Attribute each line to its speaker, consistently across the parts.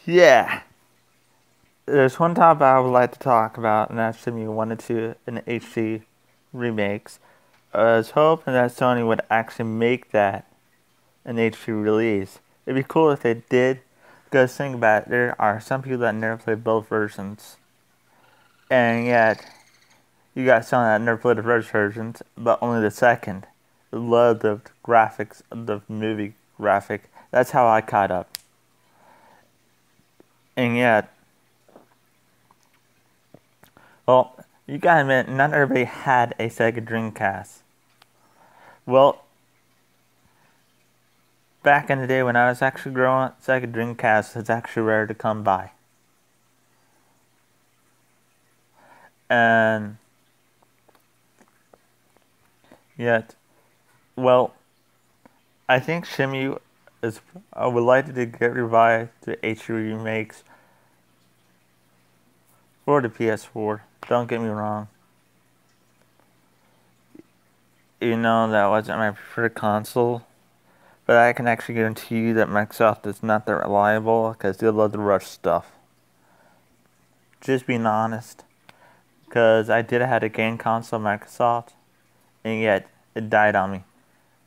Speaker 1: Yeah. There's one topic I would like to talk about, and that's Shenmue 1 and 2 in HD remakes. I was hoping that Sony would actually make that an HD release. It'd be cool if they did, because think about it, there are some people that never played both versions, and yet you got some that never played the first versions, but only the second. Love the graphics of the movie graphic. That's how I caught up. And yet, well, you gotta admit, not everybody had a Sega Dreamcast. Well, back in the day when I was actually growing up, Sega Dreamcast was actually rare to come by. And yet, well, I think Shenmue is. I would like to get revived to HD remakes for the PS4. Don't get me wrong. Even though that wasn't my preferred console, but I can actually guarantee you that Microsoft is not that reliable because they love to rush stuff. Just being honest, because I did have a game console Microsoft, and yet it died on me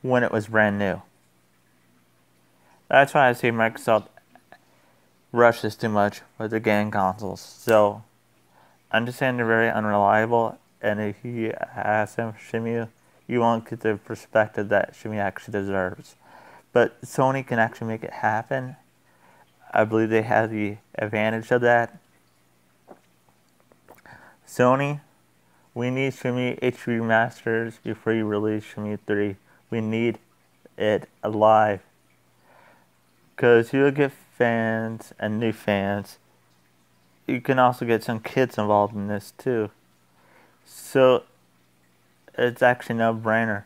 Speaker 1: when it was brand new. That's why I say Microsoft rushes too much with the game consoles. So, I understand they're very unreliable, and if you ask them for Shenmue, you won't get the perspective that Shenmue actually deserves. But Sony can actually make it happen. I believe they have the advantage of that. Sony, we need Shenmue HD remasters before you release Shenmue 3. We need it alive. Because you'll get fans and new fans. You can also get some kids involved in this too. So, it's actually no brainer.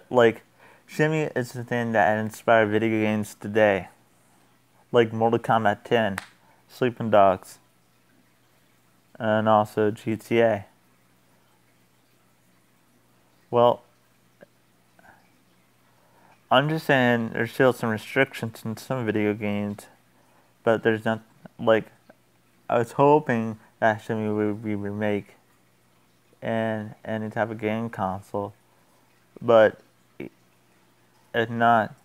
Speaker 1: Like, Shenmue is the thing that inspired video games today. Like Mortal Kombat 10, Sleeping Dogs, and also GTA. Well, I'm just saying there's still some restrictions in some video games, but there's not, like, I was hoping that Shenmue would be remake and any type of game console, but if not,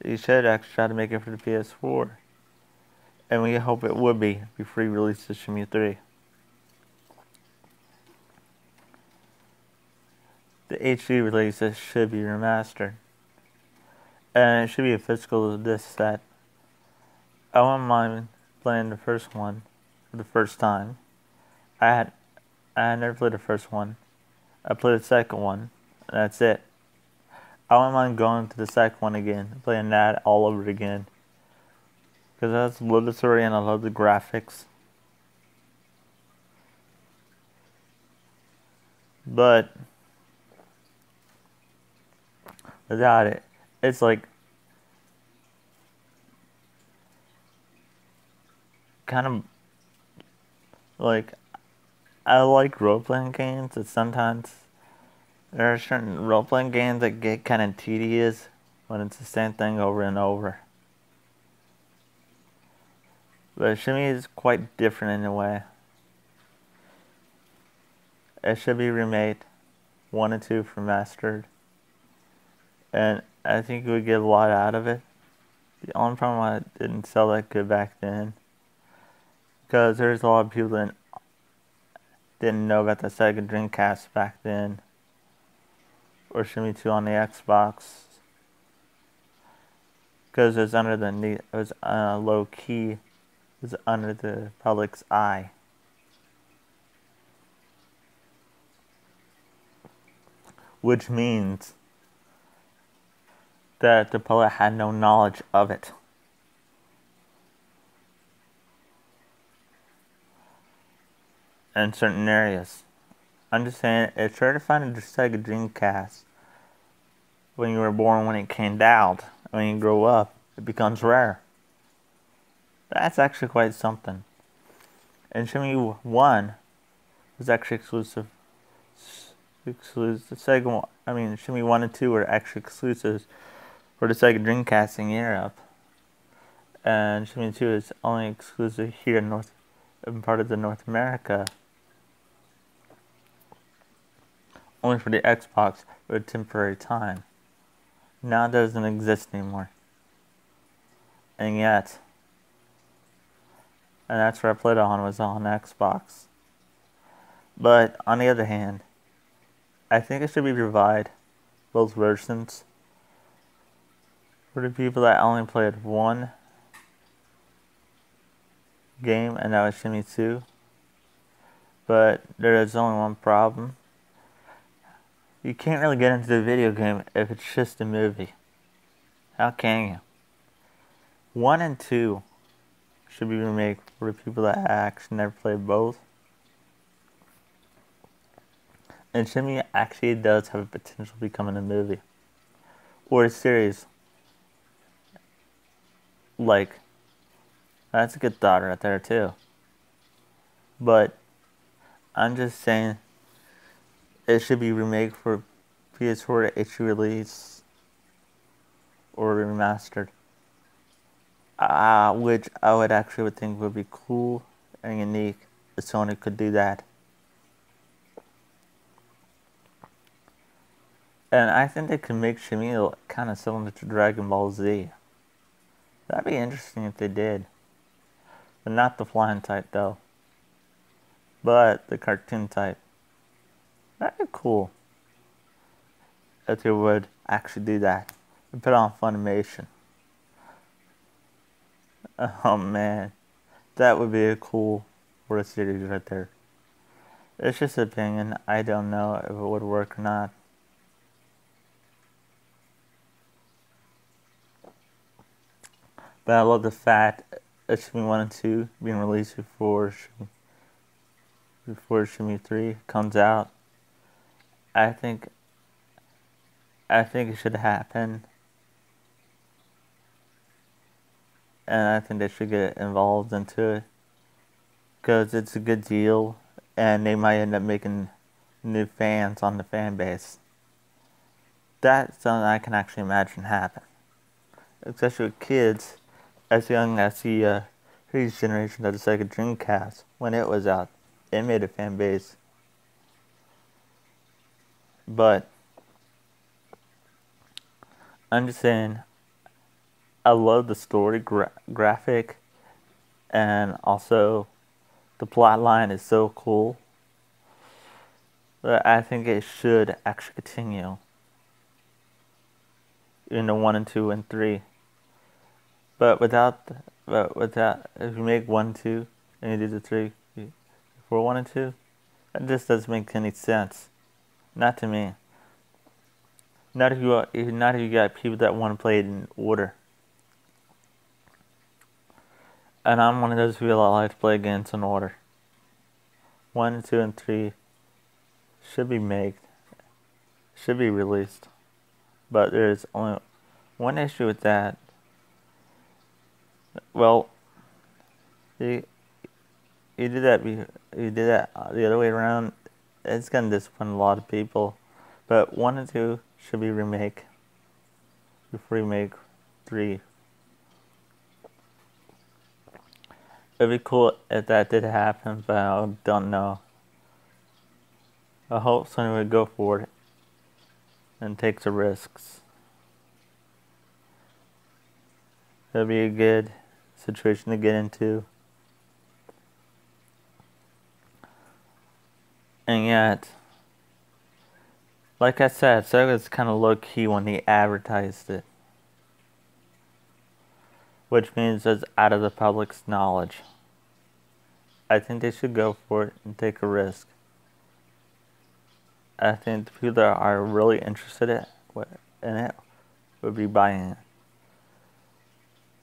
Speaker 1: you should actually try to make it for the PS4, and we hope it would be before you release the Shenmue 3. The HD releases should be remastered, and it should be a physical disc set. I wouldn't mind playing the first one for the first time. I had never played the first one. I played the second one, and that's it. I wouldn't mind going to the second one again, playing that all over again. Because I just love the story and I love the graphics. But without it, it's like kind of like I like role-playing games, but sometimes there are certain role-playing games that get kind of tedious when it's the same thing over and over. But Shenmue is quite different in a way. It should be remade, 1 and 2 remastered, and I think we would get a lot out of it. The only problem why it didn't sell that good back then, because there's a lot of people that didn't know about the Sega Dreamcast back then, or Shenmue 2 on the Xbox, because it was under the low key, it was under the public's eye. Which means that the public had no knowledge of it. In certain areas. I'm just saying, it's rare to find a Sega Dreamcast when you were born, when it came out. When you grow up, it becomes rare. That's actually quite something. And Shenmue 1 was actually exclusive. Shenmue 1 and 2 were actually exclusives for the Sega Dreamcast in Europe. And Shenmue 2 is only exclusive here in part of the North America, only for the Xbox for a temporary time. Now it doesn't exist anymore. And yet, and that's where I played it on, was on Xbox. But on the other hand, I think it should be revived, both versions, for the people that only played one game, and that was Shenmue 2. But there is only one problem. You can't really get into the video game if it's just a movie. How can you? 1 and 2 should be remade for the people that actually never played both. And Shenmue actually does have a potential to becoming a movie. Or a series. Like, that's a good thought right there too. But I'm just saying it should be remade for PS4 to HD release or remastered. Which I would actually think would be cool and unique if Sony could do that. And I think they could make Shenmue kind of similar to Dragon Ball Z. That'd be interesting if they did. But not the flying type though. But the cartoon type. That'd be cool if they would actually do that and put on Funimation. Oh man, that would be a cool world series right there. It's just an opinion. I don't know if it would work or not. But I love the fact that Shenmue 1 and 2 being released before Shenmue 3 comes out. I think it should happen. And I think they should get involved into it. Because it's a good deal. And they might end up making new fans on the fan base. That's something I can actually imagine happen. Especially with kids as young as the previous generation of the Sega Dreamcast. When it was out, it made a fan base. But I'm just saying, I love the story graphic, and also the plot line is so cool that I think it should actually continue in the 1 and 2 and 3. But without, if you make 1, 2, and you do the 3 for 1 and 2, that just doesn't make any sense. Not to me. Not if you got people that want to play it in order. And I'm one of those people that like to play games in order. 1, 2, and 3 should be made. Should be released. But there's only one issue with that. Well, you did that the other way around. It's gonna disappoint a lot of people. But 1 and 2 should be remake before you make 3. It'd be cool if that did happen, but I don't know. I hope Sony would go for it and take the risks. It'd be a good situation to get into. And yet, like I said, Sega's kind of low-key when they advertised it. Which means it's out of the public's knowledge. I think they should go for it and take a risk. I think the people that are really interested in it would be buying it.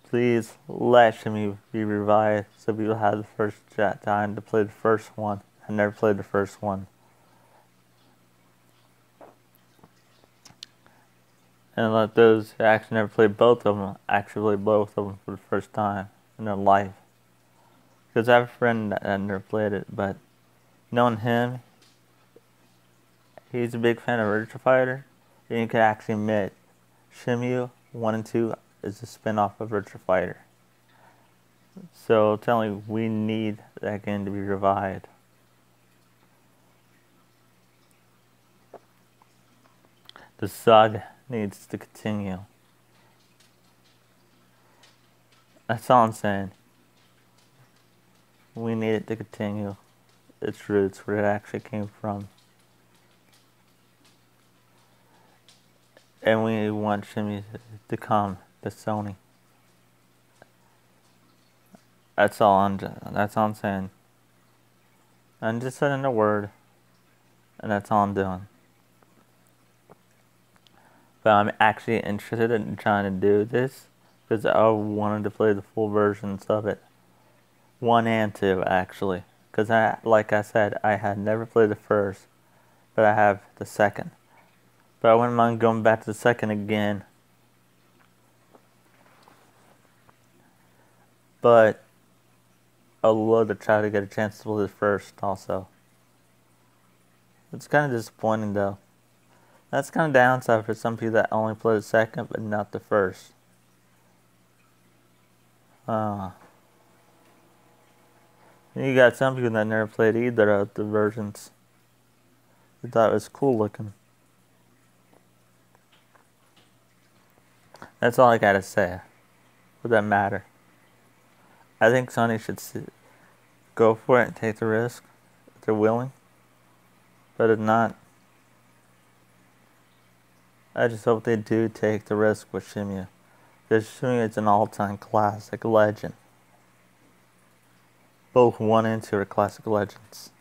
Speaker 1: Please let Shenmue be revived so people have the first time to play the first one. I never played the first one. And let those who actually never played both of them actually play both of them for the first time in their life. Because I have a friend that never played it, but knowing him, he's a big fan of Virtua Fighter, and you can actually admit Shenmue 1 and 2 is a spin-off of Virtua Fighter. So telling me we need that game to be revived. The saga needs to continue. That's all I'm saying. We need it to continue its roots, where it actually came from. And we want Shenmue to come to Sony. That's all I'm saying. I'm just saying a word, and that's all I'm doing. But I'm actually interested in trying to do this because I wanted to play the full versions of it, 1 and 2 actually. Because like I said, I had never played the first, but I have the second. But I wouldn't mind going back to the second again. But I would love to try to get a chance to play the first also. It's kind of disappointing though. That's kind of downside for some people that only play the second but not the first. You got some people that never played either of the versions. They thought it was cool looking. That's all I gotta say. Would that matter? I think Sony should go for it and take the risk if they're willing. But if not, I just hope they do take the risk with Shenmue. Because Shenmue is an all-time classic legend. Both 1 and 2 are classic legends.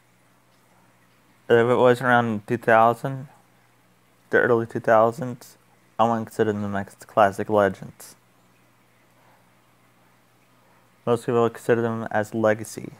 Speaker 1: If it was around 2000, the early 2000s, I wouldn't consider them as classic legends. Most people would consider them as legacy.